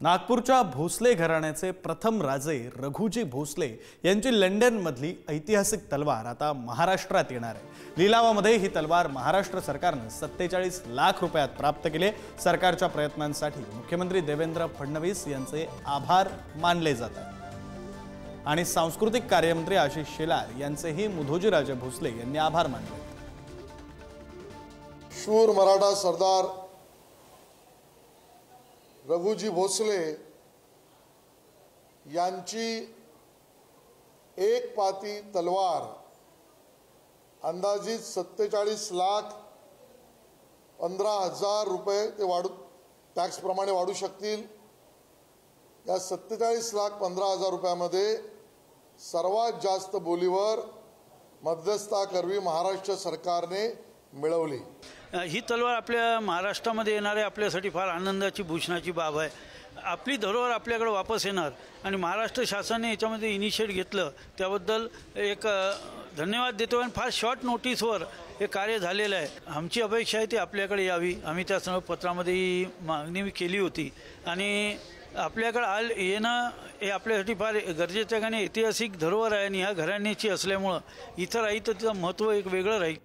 नागपूरच्या भोसले घराण्याचे प्रथम राजे रघुजी भोसले यांची लंडनमधली ऐतिहासिक तलवार आता महाराष्ट्रात येणार आहे। लिलावामध्ये ही तलवार महाराष्ट्र सरकारने 47 लाख रुपयात प्राप्त केले। सरकारच्या प्रयत्नांसाठी मुख्यमंत्री देवेंद्र फडणवीस यांचे आभार मानले जातात आणि सांस्कृतिक कार्यमंत्री आशिष शेलार यांचेही मुधोजीराजे भोसले यांनी आभार मानले। शूर मराठा सरदार रघुजी भोसले यांची एक पाती तलवार अंदाजित 47,15,000 रुपये ते टॅक्स प्रमाणे वाढू शकतील। या 47,15,000 रुपयामध्ये सर्वात जास्त बोलीवर मध्यस्थाकरवी महाराष्ट्र सरकारने मिळवली। ही तलवार आपल्या महाराष्ट्रामध्ये येणार आहे, आपल्यासाठी फार आनंदाची भूषणाची बाब आहे। आपली धरोहर आपल्याकडे वापस येणार आणि महाराष्ट्र शासनाने याच्यामध्ये इनिशिएट घेतलं त्याबद्दल एक धन्यवाद देतो। आणि फार शॉर्ट नोटीसवर हे कार्य झालेलं आहे। आमची अपेक्षा आहे ती आपल्याकडे यावी। आम्ही त्या सर्व पत्रामध्ये ही मागणी केली होती आणि आपल्याकडे येणं हे आपल्यासाठी फार गरजेचं आहे आणि ऐतिहासिक धरोहर आहे आणि ह्या घराण्याची असल्यामुळं इथं राही तर तिचं महत्त्व एक वेगळं राहील।